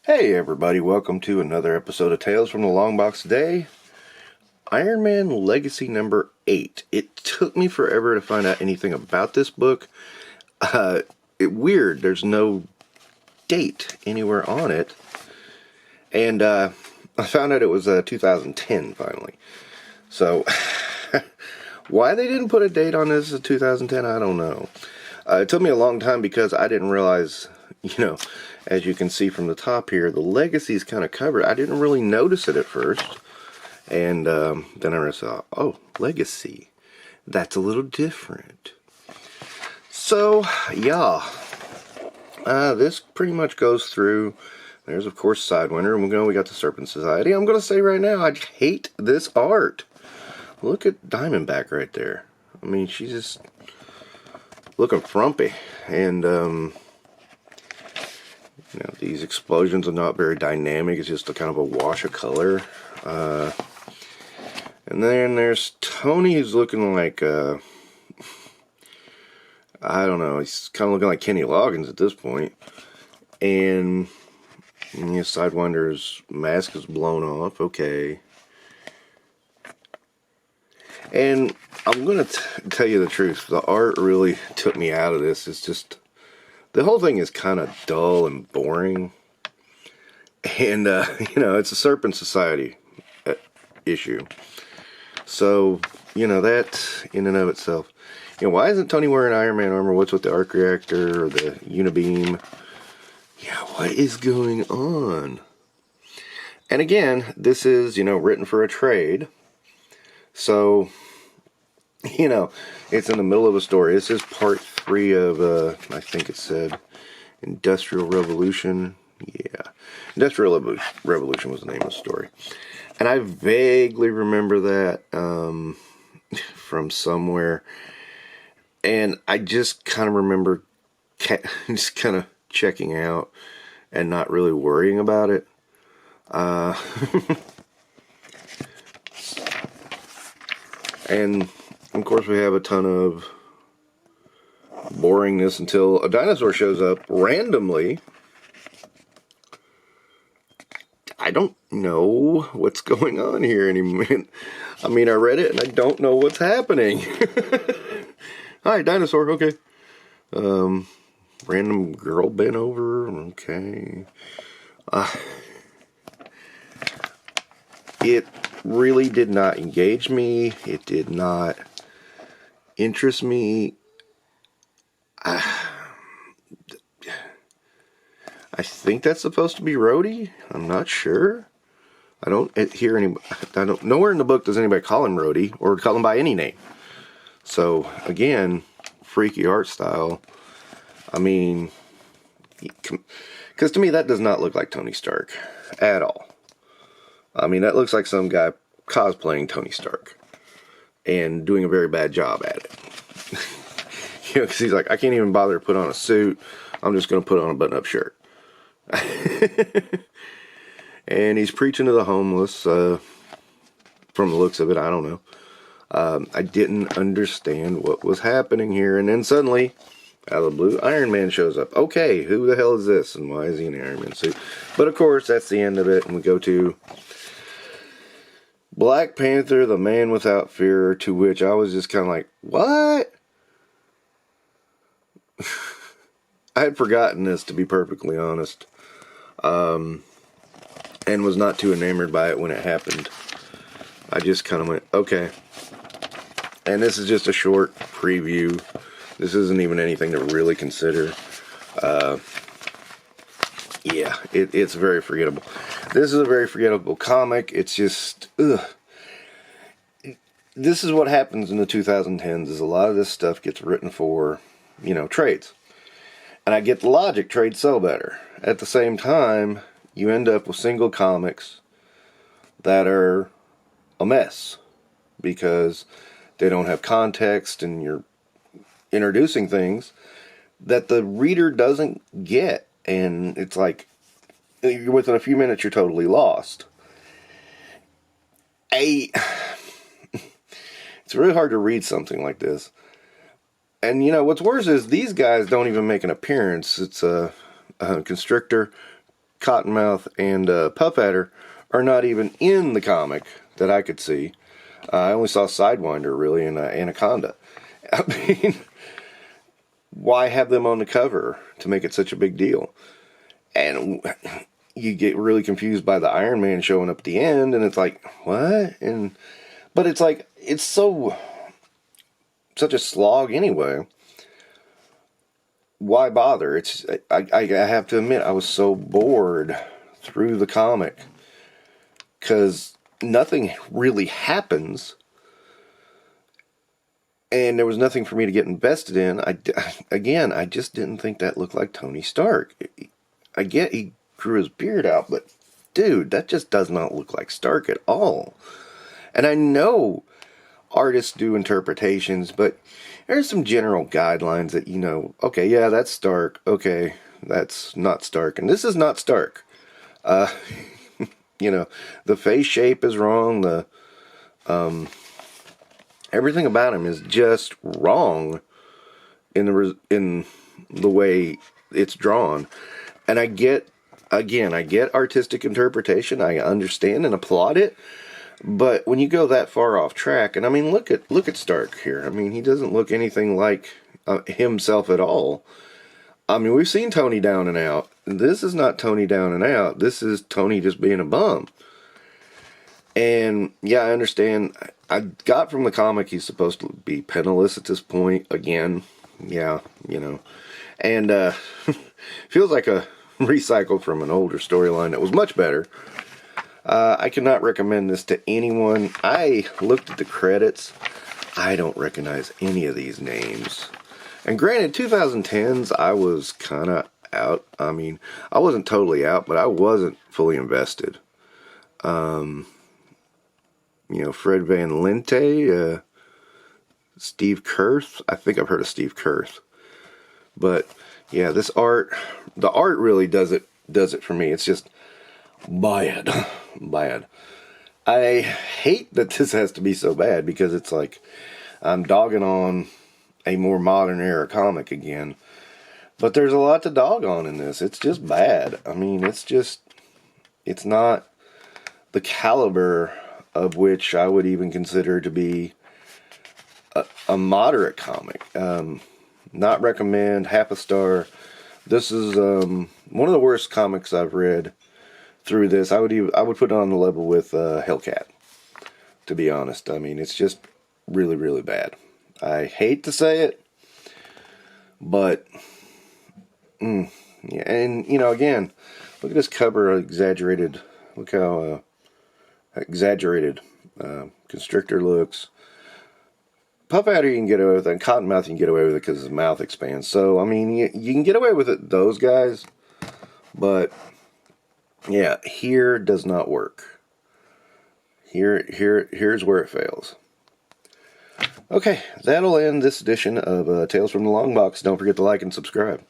Hey everybody, welcome to another episode of Tales from the Longbox. Today, Iron Man Legacy number 8. It took me forever to find out anything about this book. Weird, there's no date anywhere on it. And I found out it was 2010 finally. So, why they didn't put a date on this in 2010, I don't know. It took me a long time because I didn't realize, as you can see from the top here, the legacy is kind of covered. I didn't really notice it at first. And then I saw, oh, legacy. That's a little different. So, yeah. This pretty much goes through. There's, of course, Sidewinder. And we got the Serpent Society. I'm going to say right now, I hate this art. Look at Diamondback right there. I mean, she's just looking frumpy. And, these explosions are not very dynamic. It's just a kind of a wash of color. And then there's Tony, who's looking like, I don't know, he's kind of looking like Kenny Loggins at this point. And Sidewinder's mask is blown off. Okay. And I'm going to tell you the truth. The art really took me out of this. It's just, the whole thing is kind of dull and boring. And, it's a Serpent Society issue. So, that in and of itself. Why isn't Tony wearing Iron Man armor? What's with the arc reactor or the unibeam? Yeah, what is going on? And again, this is, written for a trade. So, it's in the middle of a story. This is part 3 of, I think it said, Industrial Revolution. Yeah. Industrial Revolution was the name of the story. And I vaguely remember that from somewhere. And I just kind of remember just kind of checking out and not really worrying about it. And, of course, we have a ton of boringness until a dinosaur shows up randomly. I don't know what's going on here anymore. I mean, I read it and I don't know what's happening. Hi, dinosaur, okay. Random girl bent over, okay. It really did not engage me. It did not interest me. I think that's supposed to be Rhodey. I'm not sure. I don't hear any. Nowhere in the book does anybody call him Rhodey or call him by any name. So again, freaky art style. I mean, because to me that does not look like Tony Stark at all. I mean, that looks like some guy cosplaying Tony Stark and doing a very bad job at it. Because he's like, I can't even bother to put on a suit. I'm just going to put on a button-up shirt. And he's preaching to the homeless. From the looks of it, I don't know. I didn't understand what was happening here. And then suddenly, out of the blue, Iron Man shows up. Okay, who the hell is this? And why is he in the Iron Man suit? But of course, that's the end of it. And we go to Black Panther, the Man Without Fear, to which I was just kind of like, what? I had forgotten this, to be perfectly honest. And was not too enamored by it when it happened. I just kind of went, okay. And this is just a short preview. This isn't even anything to really consider. Yeah, it's very forgettable. This is a very forgettable comic. It's just, ugh. This is what happens in the 2010s, is a lot of this stuff gets written for, trades. And I get the logic, trades sell better. At the same time, you end up with single comics that are a mess. Because they don't have context and you're introducing things that the reader doesn't get. And it's like, within a few minutes, you're totally lost. It's really hard to read something like this. And, what's worse is these guys don't even make an appearance. It's a Constrictor, Cottonmouth and Puff Adder are not even in the comic that I could see. I only saw Sidewinder, really, and Anaconda. I mean, why have them on the cover to make it such a big deal? And you get really confused by the Iron Man showing up at the end, and it's like, what? But it's like, it's such a slog anyway. Why bother? I have to admit, I was so bored through the comic because nothing really happens, and there was nothing for me to get invested in. I just didn't think that looked like Tony Stark. I get he grew his beard out, but dude, that just does not look like Stark at all. And I know artists do interpretations, but there's some general guidelines that, you know, okay, yeah, that's Stark. Okay, that's not Stark. And this is not Stark. You know, the face shape is wrong. Everything about him is just wrong in the way it's drawn. And I get artistic interpretation. I understand and applaud it. But when you go that far off track, and I mean, look at Stark here. I mean, he doesn't look anything like himself at all. I mean, we've seen Tony down and out. This is not Tony down and out. This is Tony just being a bum. And yeah, I understand. I got from the comic he's supposed to be penniless at this point. Again, yeah, you know. And feels like a recycle from an older storyline that was much better. I cannot recommend this to anyone. I looked at the credits. I don't recognize any of these names. And granted, 2010s, I was kind of out. I mean, I wasn't totally out, but I wasn't fully invested. You know, Fred Van Lente, Steve Kurth. I think I've heard of Steve Kurth. But yeah, the art really does it for me. It's just bad. I hate that this has to be so bad, because it's like I'm dogging on a more modern era comic again. But there's a lot to dog on in this. It's just bad. I mean, it's not the caliber of which I would even consider to be a moderate comic. Not recommend, half a star. This is one of the worst comics I've read through this. I would put it on the level with Hellcat, to be honest. I mean, it's just really, really bad. I hate to say it, but yeah. And you know, again, look at this cover. Exaggerated. Look how exaggerated Constrictor looks. Puff Adder you can get away with it, and Cottonmouth you can get away with it because his mouth expands. So I mean, you can get away with it, those guys, but yeah, here does not work. Here's where it fails. Okay, that'll end this edition of Tales from the Longbox. Don't forget to like and subscribe.